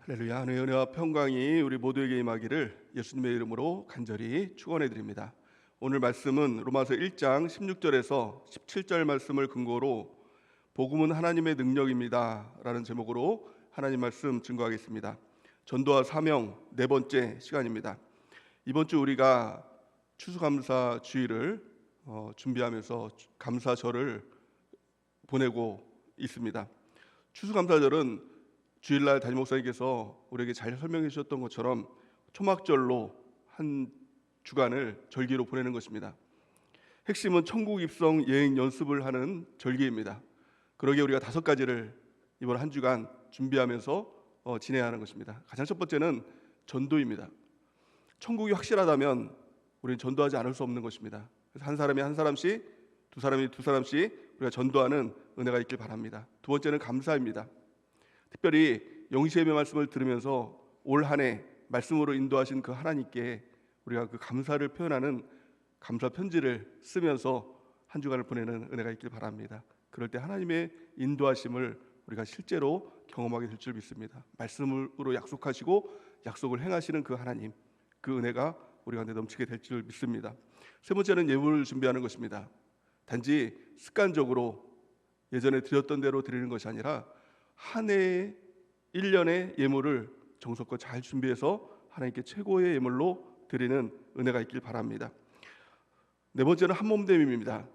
할렐루야. 하나님의 은혜와 평강이 우리 모두에게 임하기를 예수님의 이름으로 간절히 축원해 드립니다. 오늘 말씀은 로마서 1장 16절에서 17절 말씀을 근거로 복음은 하나님의 능력입니다 라는 제목으로 하나님 말씀 증거하겠습니다. 전도와 사명 네 번째 시간입니다. 이번 주 우리가 추수감사 주일을 준비하면서 감사절을 보내고 있습니다. 추수감사절은 주일날 담임 목사님께서 우리에게 잘 설명해 주셨던 것처럼 초막절로 한 주간을 절기로 보내는 것입니다. 핵심은 천국 입성 예행 연습을 하는 절기입니다. 그러기에 우리가 5가지를 이번 한 주간 준비하면서 진행해야 하는 것입니다. 가장 첫 번째는 전도입니다. 천국이 확실하다면 우리는 전도하지 않을 수 없는 것입니다. 그래서 한 사람이 한 사람씩, 두 사람이 두 사람씩 우리가 전도하는 은혜가 있길 바랍니다. 두 번째는 감사입니다. 특별히 영시예배 말씀을 들으면서 올 한 해 말씀으로 인도하신 그 하나님께 우리가 그 감사를 표현하는 감사 편지를 쓰면서 한 주간을 보내는 은혜가 있길 바랍니다. 그럴 때 하나님의 인도하심을 우리가 실제로 경험하게 될 줄 믿습니다. 말씀으로 약속하시고 약속을 행하시는 그 하나님, 그 은혜가 우리 가운데 넘치게 될 줄 믿습니다. 세 번째는 예물을 준비하는 것입니다. 단지 습관적으로 예전에 드렸던 대로 드리는 것이 아니라 한 해의 1년의 예물을 정성껏 잘 준비해서 하나님께 최고의 예물로 드리는 은혜가 있길 바랍니다. 네 번째는 한몸됨입니다.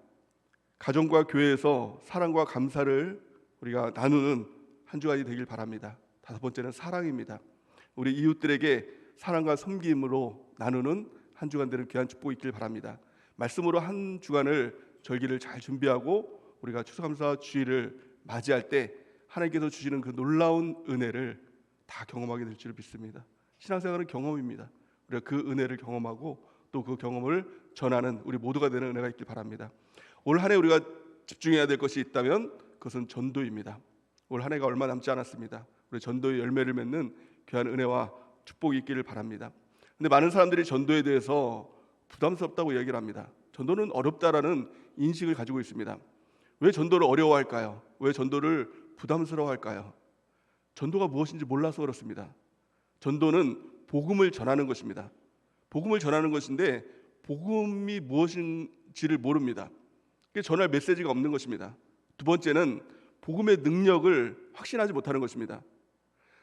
가정과 교회에서 사랑과 감사를 우리가 나누는 한 주간이 되길 바랍니다. 다섯 번째는 사랑입니다. 우리 이웃들에게 사랑과 섬김으로 나누는 한 주간 되는 귀한 축복이 있길 바랍니다. 말씀으로 한 주간을 절기를 잘 준비하고 우리가 추수감사 주일을 맞이할 때 하나님께서 주시는 그 놀라운 은혜를 다 경험하게 될 줄 믿습니다. 신앙생활은 경험입니다. 우리가 그 은혜를 경험하고 또 그 경험을 전하는 우리 모두가 되는 은혜가 있길 바랍니다. 올 한 해 우리가 집중해야 될 것이 있다면 그것은 전도입니다. 올 한 해가 얼마 남지 않았습니다. 우리 전도의 열매를 맺는 귀한 은혜와 축복이 있기를 바랍니다. 근데 많은 사람들이 전도에 대해서 부담스럽다고 얘기를 합니다. 전도는 어렵다라는 인식을 가지고 있습니다. 왜 전도를 어려워할까요? 왜 전도를 부담스러워할까요? 전도가 무엇인지 몰라서 그렇습니다. 전도는 복음을 전하는 것입니다. 복음을 전하는 것인데 복음이 무엇인지를 모릅니다. 전할 메시지가 없는 것입니다. 두 번째는 복음의 능력을 확신하지 못하는 것입니다.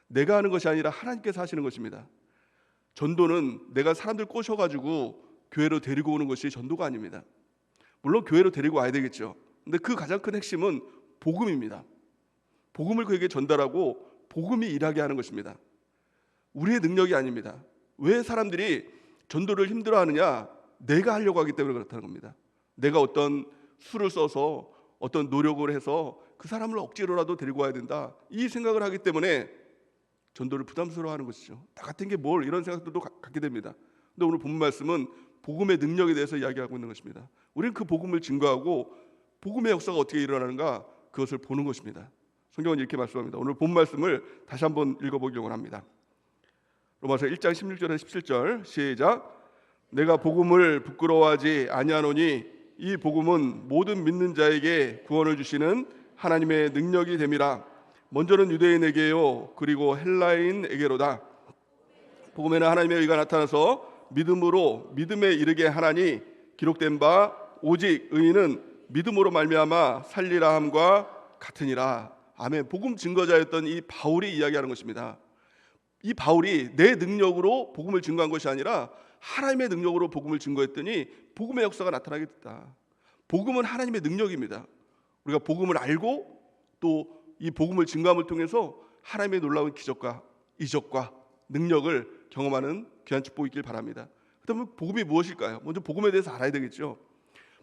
내가 하는 것이 아니라 하나님께서 하시는 것입니다. 전도는 내가 사람들 꼬셔가지고 교회로 데리고 오는 것이 전도가 아닙니다. 물론 교회로 데리고 와야 되겠죠. 근데 그 가장 큰 핵심은 복음입니다. 복음을 그에게 전달하고 복음이 일하게 하는 것입니다. 우리의 능력이 아닙니다. 왜 사람들이 전도를 힘들어하느냐? 내가 하려고 하기 때문에 그렇다는 겁니다. 내가 어떤 수를 써서 어떤 노력을 해서 그 사람을 억지로라도 데리고 와야 된다, 이 생각을 하기 때문에 전도를 부담스러워하는 것이죠. 나 같은 게 뭘, 이런 생각들도 갖게 됩니다. 근데 오늘 본문 말씀은 복음의 능력에 대해서 이야기하고 있는 것입니다. 우리는 그 복음을 증거하고 복음의 역사가 어떻게 일어나는가, 그것을 보는 것입니다. 성경은 이렇게 말씀합니다. 오늘 본 말씀을 다시 한번 읽어보기 원합니다. 로마서 1장 16절에서 17절 시작. 내가 복음을 부끄러워하지 아니하노니 이 복음은 모든 믿는 자에게 구원을 주시는 하나님의 능력이 됨이라. 먼저는 유대인에게요 그리고 헬라인에게로다. 복음에는 하나님의 의가 나타나서 믿음으로 믿음에 이르게 하나니 기록된 바 오직 의인은 믿음으로 말미암아 살리라 함과 같으니라. 아멘. 복음 증거자였던 이 바울이 이야기하는 것입니다. 이 바울이 내 능력으로 복음을 증거한 것이 아니라 하나님의 능력으로 복음을 증거했더니 복음의 역사가 나타나게 됐다. 복음은 하나님의 능력입니다. 우리가 복음을 알고 또 이 복음을 증거함을 통해서 하나님의 놀라운 기적과 이적과 능력을 경험하는 귀한 축복이 있길 바랍니다. 그렇다면 복음이 무엇일까요? 먼저 복음에 대해서 알아야 되겠죠.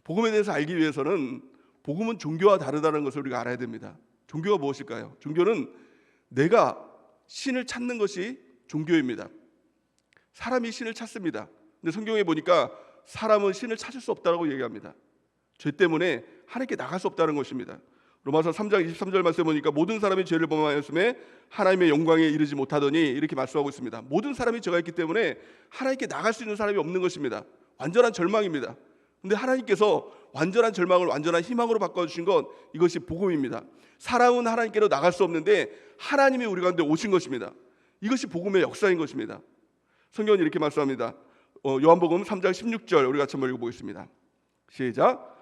복음에 대해서 알기 위해서는 복음은 종교와 다르다는 것을 우리가 알아야 됩니다. 종교가 무엇일까요? 종교는 내가 신을 찾는 것이 종교입니다. 사람이 신을 찾습니다. 근데 성경에 보니까 사람은 신을 찾을 수 없다고 얘기합니다. 죄 때문에 하나님께 나갈 수 없다는 것입니다. 로마서 3장 23절 말씀에 보니까 모든 사람이 죄를 범하였음에 하나님의 영광에 이르지 못하더니 이렇게 말씀하고 있습니다. 모든 사람이 죄가 있기 때문에 하나님께 나갈 수 있는 사람이 없는 것입니다. 완전한 절망입니다. 근데 하나님께서 완전한 절망을 완전한 희망으로 바꿔주신 것, 이것이 복음입니다. 사람은 하나님께로 나갈 수 없는데 하나님이 우리 가운데 오신 것입니다. 이것이 복음의 역사인 것입니다. 성경은 이렇게 말씀합니다. 요한복음 3장 16절 우리 같이 한번 읽어보겠습니다. 시작.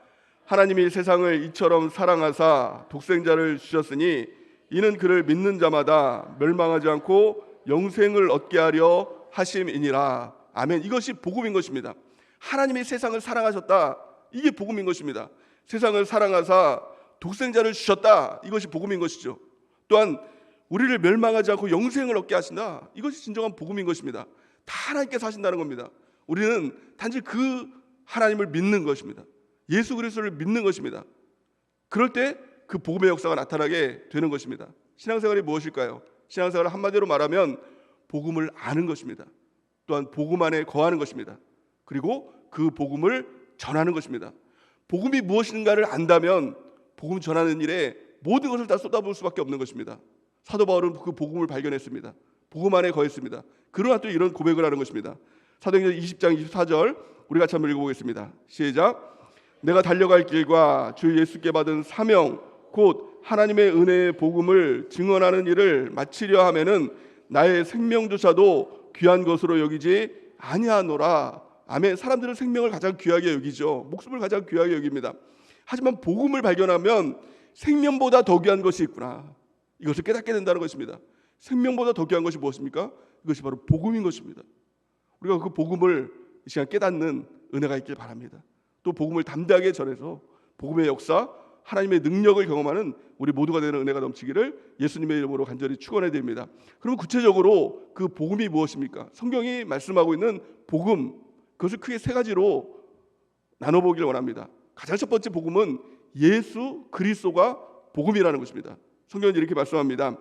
하나님이 세상을 이처럼 사랑하사 독생자를 주셨으니 이는 그를 믿는 자마다 멸망하지 않고 영생을 얻게 하려 하심이니라. 아멘. 이것이 복음인 것입니다. 하나님이 세상을 사랑하셨다. 이게 복음인 것입니다. 세상을 사랑하사 독생자를 주셨다. 이것이 복음인 것이죠. 또한 우리를 멸망하지 않고 영생을 얻게 하신다. 이것이 진정한 복음인 것입니다. 다 하나님께서 하신다는 겁니다. 우리는 단지 그 하나님을 믿는 것입니다. 예수 그리스도를 믿는 것입니다. 그럴 때 그 복음의 역사가 나타나게 되는 것입니다. 신앙생활이 무엇일까요? 신앙생활을 한마디로 말하면 복음을 아는 것입니다. 또한 복음 안에 거하는 것입니다. 그리고 그 복음을 전하는 것입니다. 복음이 무엇인가를 안다면 복음 전하는 일에 모든 것을 다 쏟아부을 수밖에 없는 것입니다. 사도 바울은 그 복음을 발견했습니다. 복음 안에 거했습니다. 그러나 또 이런 고백을 하는 것입니다. 사도행전 20장 24절 우리 같이 한번 읽어보겠습니다. 시작. 내가 달려갈 길과 주 예수께 받은 사명 곧 하나님의 은혜의 복음을 증언하는 일을 마치려 하면은 나의 생명조차도 귀한 것으로 여기지 아니하노라. 아멘. 사람들은 생명을 가장 귀하게 여기죠. 목숨을 가장 귀하게 여깁니다. 하지만 복음을 발견하면 생명보다 더 귀한 것이 있구나. 이것을 깨닫게 된다는 것입니다. 생명보다 더 귀한 것이 무엇입니까? 이것이 바로 복음인 것입니다. 우리가 그 복음을 이 시간 깨닫는 은혜가 있길 바랍니다. 또 복음을 담대하게 전해서 복음의 역사, 하나님의 능력을 경험하는 우리 모두가 되는 은혜가 넘치기를 예수님의 이름으로 간절히 축원해 드립니다. 그럼 구체적으로 그 복음이 무엇입니까? 성경이 말씀하고 있는 복음, 그것을 크게 세 가지로 나눠보길 원합니다. 가장 첫 번째 복음은 예수 그리스도가 복음이라는 것입니다. 성경은 이렇게 말씀합니다.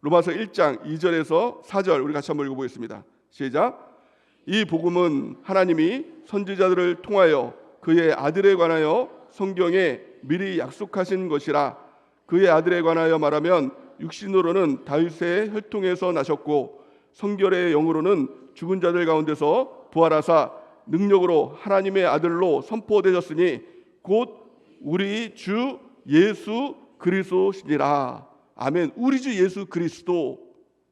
로마서 1장 2절에서 4절 우리 같이 한번 읽어보겠습니다. 시작. 이 복음은 하나님이 선지자들을 통하여 그의 아들에 관하여 성경에 미리 약속하신 것이라. 그의 아들에 관하여 말하면 육신으로는 다윗의 혈통에서 나셨고 성결의 영으로는 죽은 자들 가운데서 부활하사 능력으로 하나님의 아들로 선포되셨으니 곧 우리 주 예수 그리스도시니라. 아멘. 우리 주 예수 그리스도,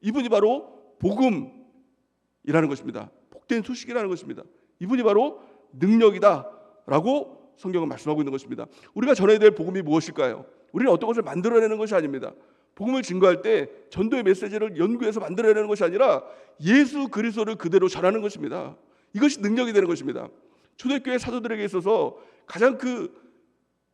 이분이 바로 복음이라는 것입니다. 복된 소식이라는 것입니다. 이분이 바로 능력이다라고 성경은 말씀하고 있는 것입니다. 우리가 전해야 될 복음이 무엇일까요? 우리는 어떤 것을 만들어내는 것이 아닙니다. 복음을 증거할 때 전도의 메시지를 연구해서 만들어내는 것이 아니라 예수 그리스도를 그대로 전하는 것입니다. 이것이 능력이 되는 것입니다. 초대교회 사도들에게 있어서 가장 그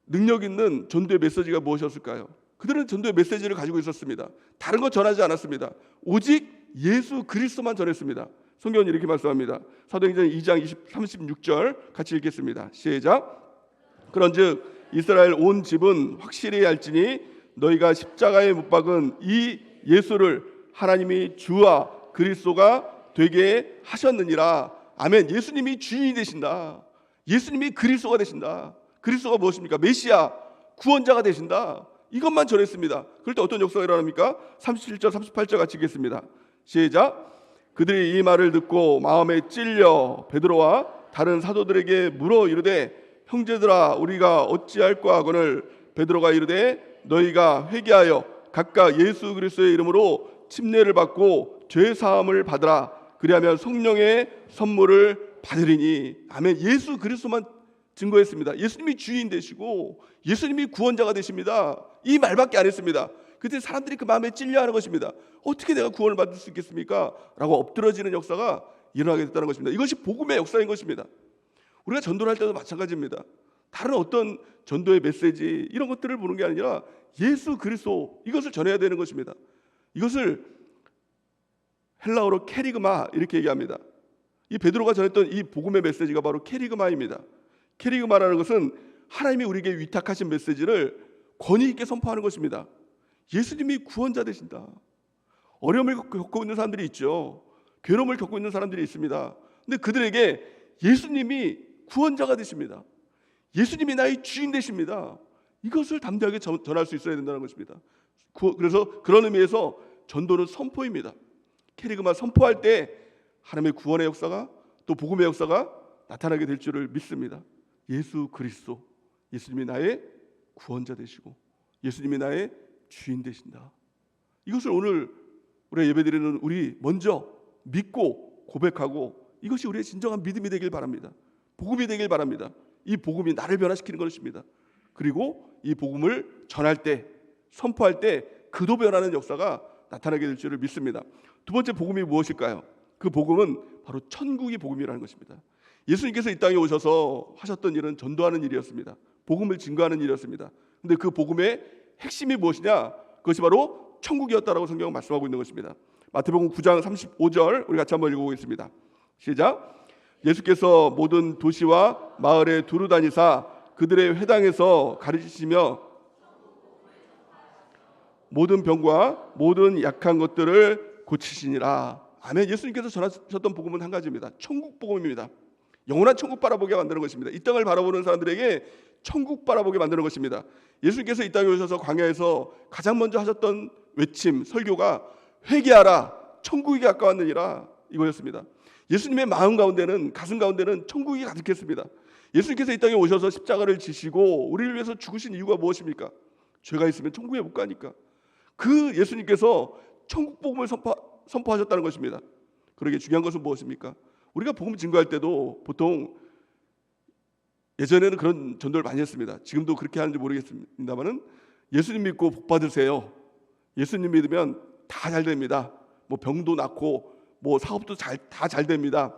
능력 있는 전도의 메시지가 무엇이었을까요? 그들은 전도의 메시지를 가지고 있었습니다. 다른 것 전하지 않았습니다. 오직 예수 그리스도만 전했습니다. 성경은 이렇게 말씀합니다. 사도행전 2장 36절 같이 읽겠습니다. 시작. 그런즉 이스라엘 온 집은 확실히 알지니 너희가 십자가에 못 박은 이 예수를 하나님이 주와 그리스도가 되게 하셨느니라. 아멘. 예수님이 주인이 되신다. 예수님이 그리스도가 되신다. 그리스도가 무엇입니까? 메시아, 구원자가 되신다. 이것만 전했습니다. 그럴 때 어떤 역사가 일어납니까? 37절 38절 같이 읽겠습니다. 시작. 그들이 이 말을 듣고 마음에 찔려 베드로와 다른 사도들에게 물어 이르되 형제들아 우리가 어찌할까 하거늘 베드로가 이르되 너희가 회개하여 각각 예수 그리스도의 이름으로 침례를 받고 죄 사함을 받으라. 그리하면 성령의 선물을 받으리니. 아멘. 예수 그리스도만 증거했습니다. 예수님이 주인 되시고 예수님이 구원자가 되십니다. 이 말밖에 안 했습니다. 그때 사람들이 그 마음에 찔려하는 것입니다. 어떻게 내가 구원을 받을 수 있겠습니까? 라고 엎드러지는 역사가 일어나게 됐다는 것입니다. 이것이 복음의 역사인 것입니다. 우리가 전도를 할 때도 마찬가지입니다. 다른 어떤 전도의 메시지 이런 것들을 보는 게 아니라 예수 그리스도, 이것을 전해야 되는 것입니다. 이것을 헬라어로 캐리그마 이렇게 얘기합니다. 이 베드로가 전했던 이 복음의 메시지가 바로 캐리그마입니다. 캐리그마라는 것은 하나님이 우리에게 위탁하신 메시지를 권위 있게 선포하는 것입니다. 예수님이 구원자 되신다. 어려움을 겪고 있는 사람들이 있죠. 괴로움을 겪고 있는 사람들이 있습니다. 근데 그들에게 예수님이 구원자가 되십니다. 예수님이 나의 주인 되십니다. 이것을 담대하게 전할 수 있어야 된다는 것입니다. 그래서 그런 의미에서 전도는 선포입니다. 캐리그마 선포할 때 하나님의 구원의 역사가 또 복음의 역사가 나타나게 될 줄을 믿습니다. 예수 그리스도, 예수님이 나의 구원자 되시고 예수님이 나의 주인 되신다. 이것을 오늘 우리가 예배드리는 우리 먼저 믿고 고백하고 이것이 우리의 진정한 믿음이 되길 바랍니다. 복음이 되길 바랍니다. 이 복음이 나를 변화시키는 것입니다. 그리고 이 복음을 전할 때, 선포할 때 그도 변하는 역사가 나타나게 될 줄을 믿습니다. 두 번째 복음이 무엇일까요? 그 복음은 바로 천국의 복음이라는 것입니다. 예수님께서 이 땅에 오셔서 하셨던 일은 전도하는 일이었습니다. 복음을 증거하는 일이었습니다. 그런데 그 복음의 핵심이 무엇이냐? 그것이 바로 천국이었다라고 성경은 말씀하고 있는 것입니다. 마태복음 9장 35절 우리 같이 한번 읽어보겠습니다. 시작. 예수께서 모든 도시와 마을에 두루 다니사 그들의 회당에서 가르치시며 모든 병과 모든 약한 것들을 고치시니라. 아멘. 예수님께서 전하셨던 복음은 한 가지입니다. 천국 복음입니다. 영원한 천국 바라보게 만드는 것입니다. 이 땅을 바라보는 사람들에게 천국 바라보게 만드는 것입니다. 예수님께서 이 땅에 오셔서 광야에서 가장 먼저 하셨던 외침, 설교가 회개하라, 천국이 가까웠느니라 이거였습니다. 예수님의 마음 가운데는, 가슴 가운데는 천국이 가득했습니다. 예수님께서 이 땅에 오셔서 십자가를 지시고 우리를 위해서 죽으신 이유가 무엇입니까? 죄가 있으면 천국에 못 가니까. 그 예수님께서 천국 복음을 선포하셨다는 것입니다. 그러게 중요한 것은 무엇입니까? 우리가 복음 증거할 때도 보통 예전에는 그런 전도를 많이 했습니다. 지금도 그렇게 하는지 모르겠습니다만은 예수님 믿고 복 받으세요. 예수님 믿으면 다 잘 됩니다. 뭐 병도 낫고 뭐 사업도 다 잘 됩니다.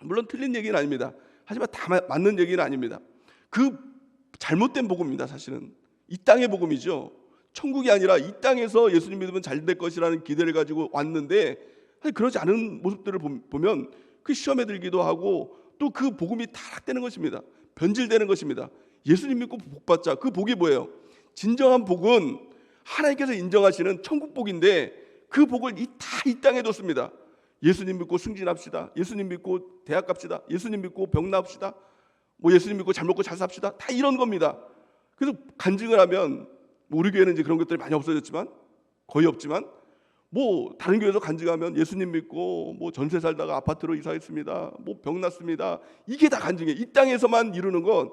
물론 틀린 얘기는 아닙니다. 하지만 다 맞는 얘기는 아닙니다. 그 잘못된 복음입니다. 사실은 이 땅의 복음이죠. 천국이 아니라 이 땅에서 예수님 믿으면 잘 될 것이라는 기대를 가지고 왔는데 그러지 않은 모습들을 보면 그 시험에 들기도 하고 또 그 복음이 타락되는 것입니다. 변질되는 것입니다. 예수님 믿고 복받자. 그 복이 뭐예요? 진정한 복은 하나님께서 인정하시는 천국 복인데 그 복을 이 땅에 뒀습니다. 예수님 믿고 승진합시다. 예수님 믿고 대학 갑시다. 예수님 믿고 병 나읍시다. 뭐 예수님 믿고 잘 먹고 잘 삽시다. 다 이런 겁니다. 그래서 간증을 하면 우리 교회는 이제 그런 것들이 많이 없어졌지만 거의 없지만 뭐 다른 교회에서 간증하면 예수님 믿고 뭐 전세 살다가 아파트로 이사했습니다. 뭐 병 났습니다. 이게 다 간증이에요. 이 땅에서만 이루는 건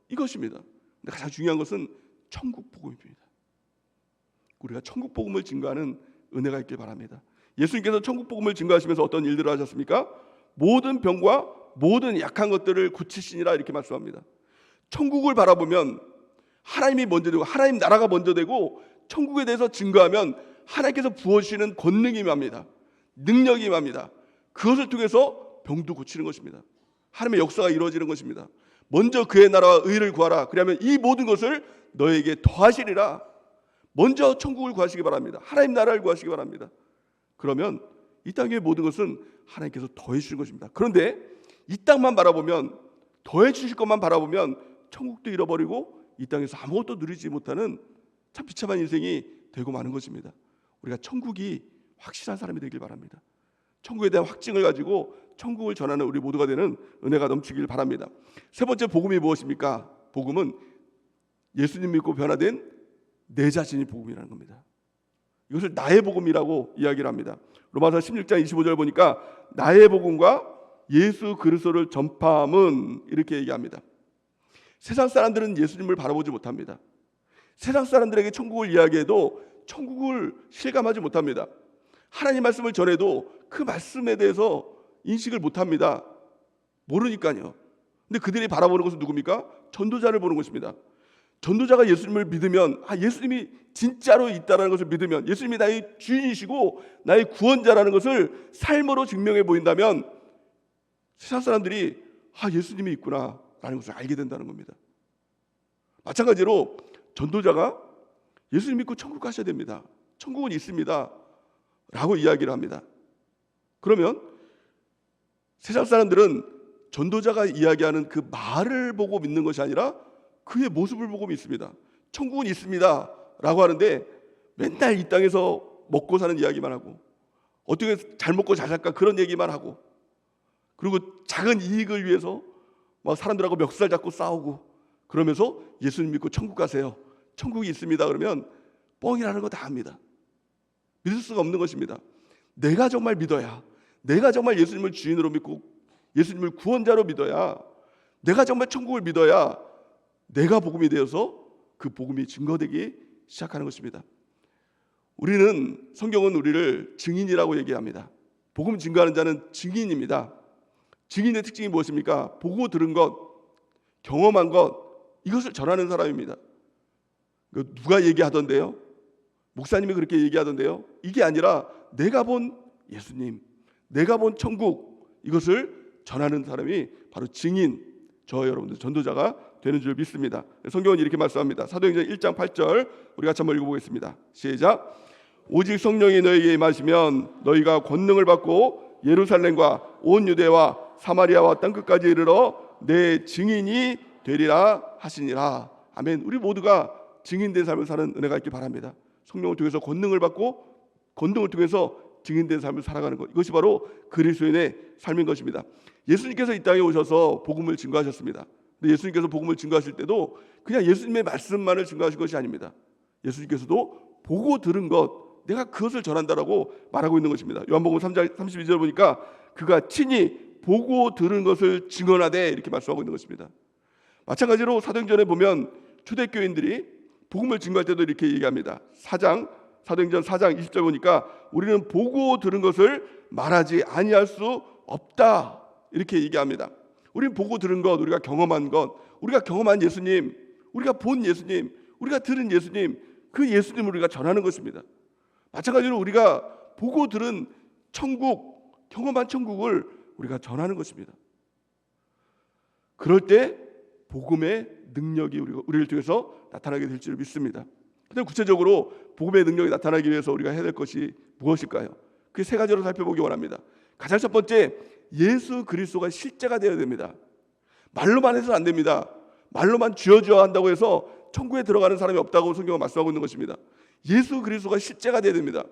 이것입니다. 근데 가장 중요한 것은 천국 복음입니다. 우리가 천국 복음을 증거하는 은혜가 있길 바랍니다. 예수님께서 천국 복음을 증거하시면서 어떤 일들을 하셨습니까? 모든 병과 모든 약한 것들을 고치시니라 이렇게 말씀합니다. 천국을 바라보면 하나님이 먼저 되고 하나님 나라가 먼저 되고 천국에 대해서 증거하면 하나님께서 부어주시는 권능이 임합니다. 능력이 임합니다. 그것을 통해서 병도 고치는 것입니다. 하나님의 역사가 이루어지는 것입니다. 먼저 그의 나라와 의를 구하라. 그러면 이 모든 것을 너에게 더하시리라. 먼저 천국을 구하시기 바랍니다. 하나님 나라를 구하시기 바랍니다. 그러면 이 땅의 모든 것은 하나님께서 더해 주실 것입니다. 그런데 이 땅만 바라보면, 더해 주실 것만 바라보면 천국도 잃어버리고 이 땅에서 아무것도 누리지 못하는 참 비참한 인생이 되고 마는 것입니다. 우리가 천국이 확실한 사람이 되길 바랍니다. 천국에 대한 확증을 가지고 천국을 전하는 우리 모두가 되는 은혜가 넘치길 바랍니다. 세 번째 복음이 무엇입니까? 복음은 예수님 믿고 변화된 내 자신이 복음이라는 겁니다. 이것을 나의 복음이라고 이야기를 합니다. 로마서 16장 25절 보니까 나의 복음과 예수 그리스도를 전파함은 이렇게 얘기합니다. 세상 사람들은 예수님을 바라보지 못합니다. 세상 사람들에게 천국을 이야기해도 천국을 실감하지 못합니다. 하나님 말씀을 전해도 그 말씀에 대해서 인식을 못합니다. 모르니까요. 근데 그들이 바라보는 것은 누굽니까? 전도자를 보는 것입니다. 전도자가 예수님을 믿으면, 예수님이 진짜로 있다는 것을 믿으면, 예수님이 나의 주인이시고 나의 구원자라는 것을 삶으로 증명해 보인다면 세상 사람들이 예수님이 있구나 라는 것을 알게 된다는 겁니다. 마찬가지로 전도자가 예수님 믿고 천국 가셔야 됩니다. 천국은 있습니다 라고 이야기를 합니다. 그러면 세상 사람들은 전도자가 이야기하는 그 말을 보고 믿는 것이 아니라 그의 모습을 보고 믿습니다. 천국은 있습니다 라고 하는데 맨날 이 땅에서 먹고 사는 이야기만 하고 어떻게 잘 먹고 잘 살까 그런 얘기만 하고, 그리고 작은 이익을 위해서 막 사람들하고 멱살 잡고 싸우고 그러면서 예수님 믿고 천국 가세요, 천국이 있습니다 그러면 뻥이라는 거 다 압니다. 믿을 수가 없는 것입니다. 내가 정말 믿어야, 내가 정말 예수님을 주인으로 믿고 예수님을 구원자로 믿어야, 내가 정말 천국을 믿어야 내가 복음이 되어서 그 복음이 증거되기 시작하는 것입니다. 성경은 우리를 증인이라고 얘기합니다. 복음 증거하는 자는 증인입니다. 증인의 특징이 무엇입니까? 보고 들은 것, 경험한 것, 이것을 전하는 사람입니다. 누가 얘기하던데요? 목사님이 그렇게 얘기하던데요? 이게 아니라 내가 본 예수님, 내가 본 천국, 이것을 전하는 사람이 바로 증인, 저 여러분들 전도자가 되는 줄 믿습니다. 성경은 이렇게 말씀합니다. 사도행전 1장 8절 우리 같이 한번 읽어보겠습니다. 시작. 오직 성령이 너희에게 임하시면 너희가 권능을 받고 예루살렘과 온 유대와 사마리아와 땅끝까지 이르러 내 증인이 되리라 하시니라. 아멘. 우리 모두가 증인된 삶을 사는 은혜가 있길 바랍니다. 성령을 통해서 권능을 받고 권능을 통해서 증인된 삶을 살아가는 것, 이것이 바로 그리스도인의 삶인 것입니다. 예수님께서 이 땅에 오셔서 복음을 증거하셨습니다. 근데 예수님께서 복음을 증거하실 때도 그냥 예수님의 말씀만을 증거하신 것이 아닙니다. 예수님께서도 보고 들은 것, 내가 그것을 전한다라고 말하고 있는 것입니다. 요한복음 3장 32절 보니까 그가 친히 보고 들은 것을 증언하되 이렇게 말씀하고 있는 것입니다. 마찬가지로 사도행전에 보면 초대교인들이 복음을 증거할 때도 이렇게 얘기합니다. 사도행전 4장 20절 보니까 우리는 보고 들은 것을 말하지 아니할 수 없다 이렇게 얘기합니다. 우리는 보고 들은 것, 우리가 경험한 것, 우리가 경험한 예수님, 우리가 본 예수님, 우리가 들은 예수님, 그 예수님을 우리가 전하는 것입니다. 마찬가지로 우리가 보고 들은 천국, 경험한 천국을 우리가 전하는 것입니다. 그럴 때 복음의 능력이 우리를 통해서 나타나게 될 줄 믿습니다. 그런데 구체적으로 복음의 능력이 나타나기 위해서 우리가 해야 될 것이 무엇일까요? 그 세 가지로 살펴보기 원합니다. 가장 첫 번째, 예수 그리스도가 실제가 되어야 됩니다. 말로만 해서는 안 됩니다. 말로만 주여 한다고 해서 천국에 들어가는 사람이 없다고 성경은 말씀하고 있는 것입니다. 예수 그리스도가 실제가 되어야 됩니다.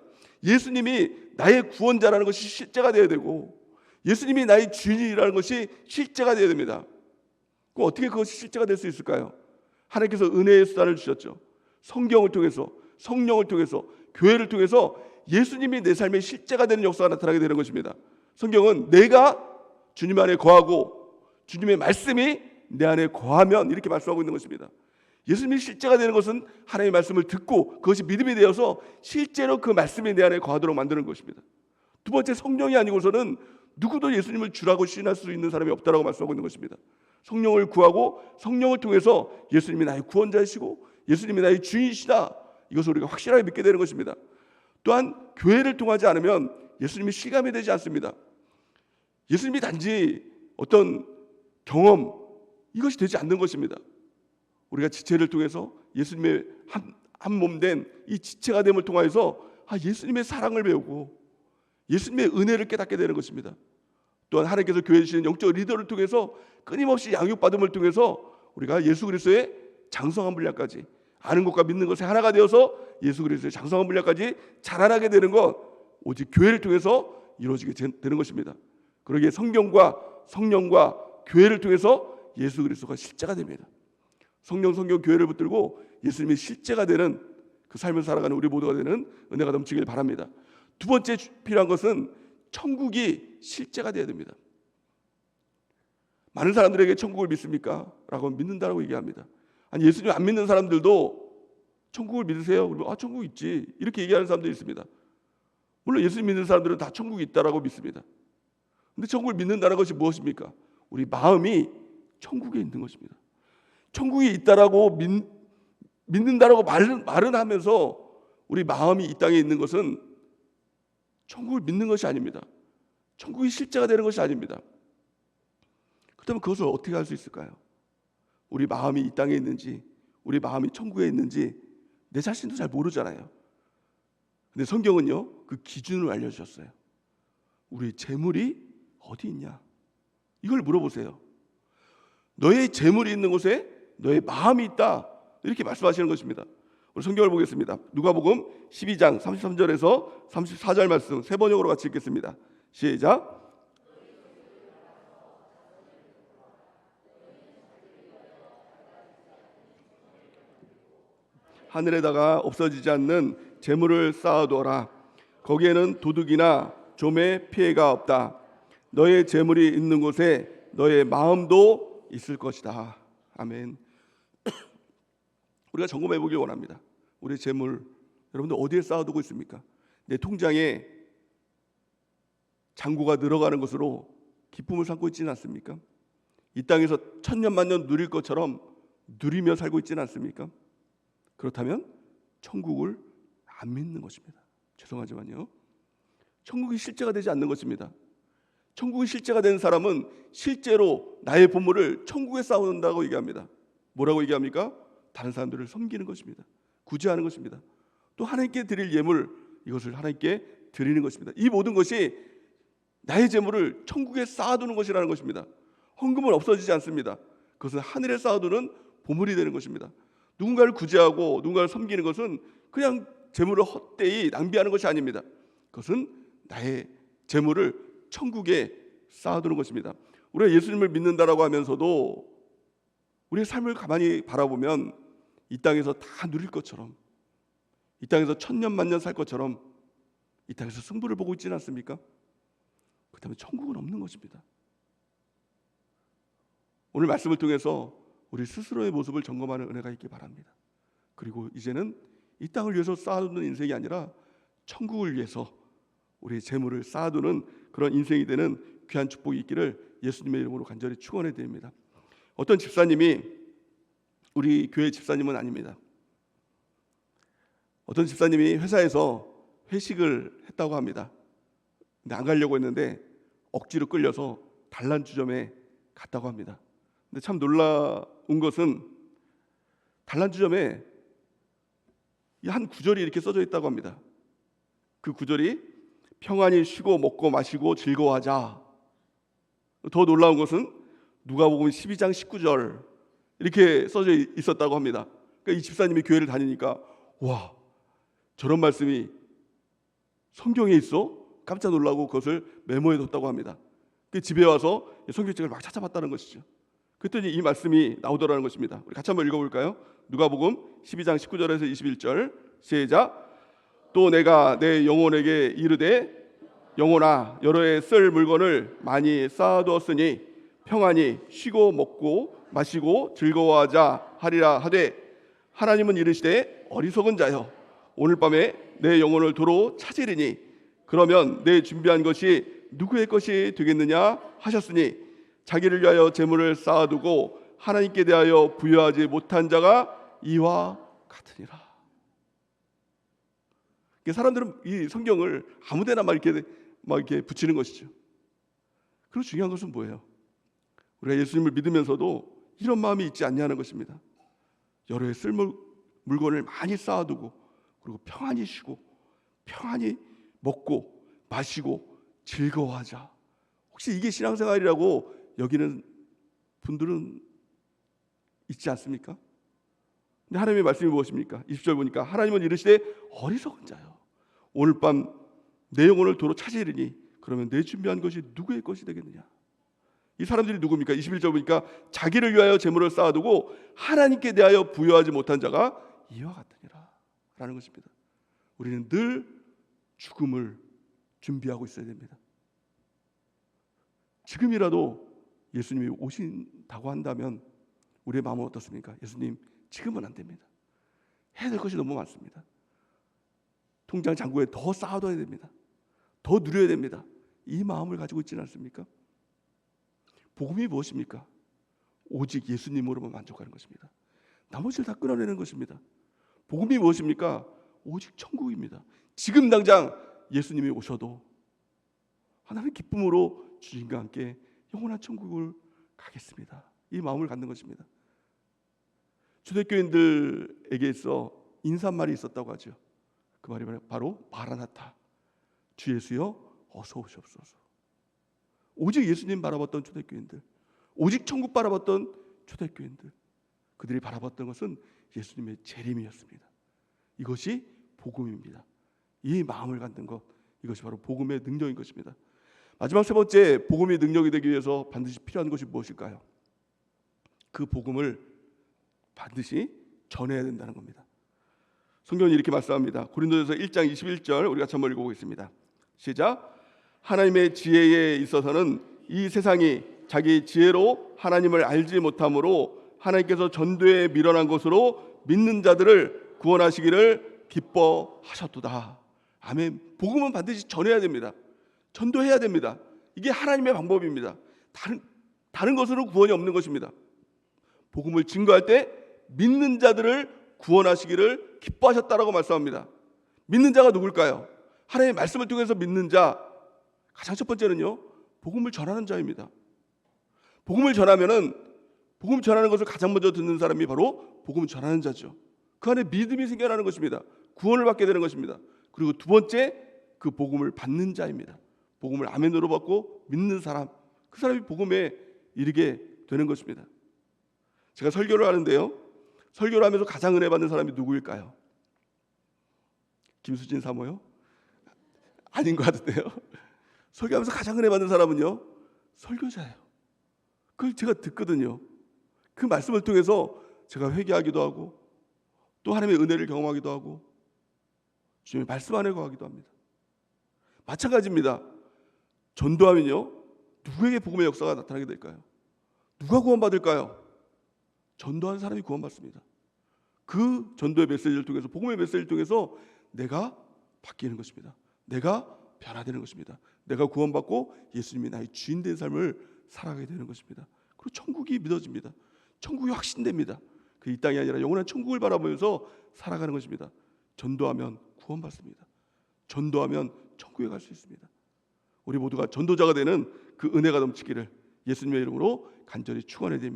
예수님이 나의 구원자라는 것이 실제가 되어야 되고 예수님이 나의 주인이라는 것이 실제가 되어야 됩니다. 그럼 어떻게 그것이 실제가 될 수 있을까요? 하나님께서 은혜의 수단을 주셨죠. 성경을 통해서, 성령을 통해서, 교회를 통해서 예수님이 내 삶의 실제가 되는 역사가 나타나게 되는 것입니다. 성경은 내가 주님 안에 거하고 주님의 말씀이 내 안에 거하면 이렇게 말씀하고 있는 것입니다. 예수님이 실제가 되는 것은 하나님의 말씀을 듣고 그것이 믿음이 되어서 실제로 그 말씀이 내 안에 거하도록 만드는 것입니다. 두 번째, 성령이 아니고서는 누구도 예수님을 주라고 시인할 수 있는 사람이 없다라고 말씀하고 있는 것입니다. 성령을 구하고 성령을 통해서 예수님이 나의 구원자이시고 예수님이 나의 주인이시다, 이것을 우리가 확실하게 믿게 되는 것입니다. 또한 교회를 통하지 않으면 예수님이 실감이 되지 않습니다. 예수님이 단지 어떤 경험, 이것이 되지 않는 것입니다. 우리가 지체를 통해서 예수님의 한 몸 된 이 지체가 됨을 통하여서 예수님의 사랑을 배우고 예수님의 은혜를 깨닫게 되는 것입니다. 또한 하나님께서 교회에 주시는 영적 리더를 통해서 끊임없이 양육받음을 통해서 우리가 예수 그리스도의 장성한 분량까지, 아는 것과 믿는 것에 하나가 되어서 예수 그리스도의 장성한 분량까지 자라나게 되는 것, 오직 교회를 통해서 이루어지게 되는 것입니다. 그러기에 성경과 성령과 교회를 통해서 예수 그리스도가 실제가 됩니다. 성령, 교회를 붙들고 예수님이 실제가 되는 그 삶을 살아가는 우리 모두가 되는 은혜가 넘치길 바랍니다. 두 번째 필요한 것은 천국이 실제가 되어야 됩니다. 많은 사람들에게 천국을 믿습니까? 라고 믿는다라고 얘기합니다. 아니, 예수님 안 믿는 사람들도 천국을 믿으세요? 그러면 천국 있지, 이렇게 얘기하는 사람들이 있습니다. 물론 예수님 믿는 사람들은 다 천국이 있다라고 믿습니다. 근데 천국을 믿는다는 것이 무엇입니까? 우리 마음이 천국에 있는 것입니다. 천국이 있다라고 믿는다라고 말은 하면서 우리 마음이 이 땅에 있는 것은 천국을 믿는 것이 아닙니다. 천국이 실제가 되는 것이 아닙니다. 그렇다면 그것을 어떻게 할 수 있을까요? 우리 마음이 이 땅에 있는지, 우리 마음이 천국에 있는지 내 자신도 잘 모르잖아요. 근데 성경은요, 그 기준을 알려주셨어요. 우리 재물이 어디 있냐, 이걸 물어보세요. 너의 재물이 있는 곳에 너의 마음이 있다, 이렇게 말씀하시는 것입니다. 우리 성경을 보겠습니다. 누가복음 12장 33절에서 34절 말씀 세 번역으로 같이 읽겠습니다. 시작. 하늘에다가 없어지지 않는 재물을 쌓아두어라. 거기에는 도둑이나 좀의 피해가 없다. 너의 재물이 있는 곳에 너의 마음도 있을 것이다. 아멘. 우리가 점검해 보길 원합니다. 우리 재물, 여러분들 어디에 쌓아두고 있습니까? 내 통장에 잔고가 늘어가는 것으로 기쁨을 삼고 있지는 않습니까? 이 땅에서 천년만년 누릴 것처럼 누리며 살고 있지는 않습니까? 그렇다면 천국을 안 믿는 것입니다. 죄송하지만요, 천국이 실제가 되지 않는 것입니다. 천국이 실제가 되는 사람은 실제로 나의 보물을 천국에 쌓아놓는다고 얘기합니다. 뭐라고 얘기합니까? 다른 사람들을 섬기는 것입니다. 구제하는 것입니다. 또 하나님께 드릴 예물, 이것을 하나님께 드리는 것입니다. 이 모든 것이 나의 재물을 천국에 쌓아두는 것이라는 것입니다. 헌금은 없어지지 않습니다. 그것은 하늘에 쌓아두는 보물이 되는 것입니다. 누군가를 구제하고 누군가를 섬기는 것은 그냥 재물을 헛되이 낭비하는 것이 아닙니다. 그것은 나의 재물을 천국에 쌓아두는 것입니다. 우리가 예수님을 믿는다라고 하면서도 우리의 삶을 가만히 바라보면 이 땅에서 다 누릴 것처럼, 이 땅에서 천년 만년 살 것처럼 이 땅에서 승부를 보고 있지는 않습니까? 그렇다면 천국은 없는 것입니다. 오늘 말씀을 통해서 우리 스스로의 모습을 점검하는 은혜가 있기 바랍니다. 그리고 이제는 이 땅을 위해서 쌓아두는 인생이 아니라 천국을 위해서 우리의 재물을 쌓아두는 그런 인생이 되는 귀한 축복이 있기를 예수님의 이름으로 간절히 축원해 드립니다. 어떤 집사님이, 우리 교회 집사님은 아닙니다, 어떤 집사님이 회사에서 회식을 했다고 합니다. 근데 안 가려고 했는데 억지로 끌려서 단란주점에 갔다고 합니다. 근데 참 놀라운 것은 단란주점에 한 구절이 이렇게 써져 있다고 합니다. 그 구절이 평안히 쉬고 먹고 마시고 즐거워하자. 더 놀라운 것은 누가복음 12장 19절 이렇게 써져 있었다고 합니다. 그러니까 이 집사님이 교회를 다니니까 와, 저런 말씀이 성경에 있어? 깜짝 놀라고 그것을 메모해 뒀다고 합니다. 집에 와서 성경책을 막 찾아봤다는 것이죠. 그랬더니 이 말씀이 나오더라는 것입니다. 우리 같이 한번 읽어볼까요? 누가복음 12장 19절에서 21절 시작. 또 내가 내 영혼에게 이르되 영혼아, 여러 해 쓸 물건을 많이 쌓아두었으니 평안히 쉬고 먹고 마시고 즐거워하자 하리라 하되, 하나님은 이르시되 어리석은 자여, 오늘 밤에 내 영혼을 도로 찾으리니 그러면 내 준비한 것이 누구의 것이 되겠느냐 하셨으니 자기를 위하여 재물을 쌓아두고 하나님께 대하여 부여하지 못한 자가 이와 같으니라. 사람들은 이 성경을 아무데나 막 이렇게 붙이는 것이죠. 그리고 중요한 것은 뭐예요? 우리가 예수님을 믿으면서도 이런 마음이 있지 않냐는 것입니다. 여러 해 쓸 물건을 많이 쌓아두고 그리고 평안히 쉬고 평안히 먹고 마시고 즐거워하자. 혹시 이게 신앙생활이라고 여기는 분들은 있지 않습니까? 근데 하나님의 말씀이 무엇입니까? 20절 보니까 하나님은 이르시되 어리석은 자여, 오늘 밤 내 영혼을 도로 찾으리니 그러면 내 준비한 것이 누구의 것이 되겠느냐. 이 사람들이 누굽니까? 21절 보니까 자기를 위하여 재물을 쌓아두고 하나님께 대하여 부여하지 못한 자가 이와 같으니라 라는 것입니다. 우리는 늘 죽음을 준비하고 있어야 됩니다. 지금이라도 예수님이 오신다고 한다면 우리의 마음은 어떻습니까? 예수님, 지금은 안 됩니다. 해야 될 것이 너무 많습니다. 통장 잔고에 더 쌓아둬야 됩니다. 더 누려야 됩니다. 이 마음을 가지고 있지는 않습니까? 복음이 무엇입니까? 오직 예수님으로만 만족하는 것입니다. 나머지를 다 끊어내는 것입니다. 복음이 무엇입니까? 오직 천국입니다. 지금 당장 예수님이 오셔도 하나님의 기쁨으로 주님과 함께 영원한 천국을 가겠습니다. 이 마음을 갖는 것입니다. 초대교인들에게 있어 인사말이 있었다고 하죠. 그 말이 바로 마라나타, 주 예수여 어서 오시옵소서. 오직 예수님 바라봤던 초대교인들, 오직 천국 바라봤던 초대교인들, 그들이 바라봤던 것은 예수님의 재림이었습니다. 이것이 복음입니다. 이 마음을 갖는 것, 이것이 바로 복음의 능력인 것입니다. 마지막 세 번째, 복음이 능력이 되기 위해서 반드시 필요한 것이 무엇일까요? 그 복음을 반드시 전해야 된다는 겁니다. 성경은 이렇게 말씀합니다. 고린도전서 1장 21절 우리 같이 한번 읽어보겠습니다. 시작. 하나님의 지혜에 있어서는 이 세상이 자기 지혜로 하나님을 알지 못하므로 하나님께서 전도에 미련한 것으로 믿는 자들을 구원하시기를 기뻐하셨도다. 아멘. 복음은 반드시 전해야 됩니다. 전도해야 됩니다. 이게 하나님의 방법입니다. 다른 것으로 구원이 없는 것입니다. 복음을 증거할 때 믿는 자들을 구원하시기를 기뻐하셨다라고 말씀합니다. 믿는 자가 누굴까요? 하나님의 말씀을 통해서 믿는 자, 가장 첫 번째는요, 복음을 전하는 자입니다. 복음을 전하는 것을 가장 먼저 듣는 사람이 바로 복음을 전하는 자죠. 그 안에 믿음이 생겨나는 것입니다. 구원을 받게 되는 것입니다. 그리고 두 번째, 그 복음을 받는 자입니다. 복음을 아멘으로 받고 믿는 사람, 그 사람이 복음에 이르게 되는 것입니다. 제가 설교를 하는데요, 설교를 하면서 가장 은혜 받는 사람이 누구일까요? 김수진 사모요? 아닌 것 같은데요. 설교하면서 가장 은혜 받는 사람은요, 설교자예요. 그걸 제가 듣거든요. 그 말씀을 통해서 제가 회개하기도 하고 또 하나님의 은혜를 경험하기도 하고 주님의 말씀 안에 거하기도 합니다. 마찬가지입니다. 전도하면요, 누구에게 복음의 역사가 나타나게 될까요? 누가 구원받을까요? 전도하는 사람이 구원받습니다. 그 전도의 메시지를 통해서, 복음의 메시지를 통해서 내가 바뀌는 것입니다. 내가 변화되는 것입니다. 내가 구원받고 예수님이 나의 주인 된 삶을 살아가게 되는 것입니다. 그리고 천국이 믿어집니다. 천국이 확신됩니다. 그 이 땅이 아니라 영원한 천국을 바라보면서 살아가는 것입니다. 전도하면 구원받습니다. 전도하면 천국에 갈 수 있습니다. 우리 모두가 전도자가 되는 그 은혜가 넘치기를 예수님의 이름으로 간절히 축원해 드립니다.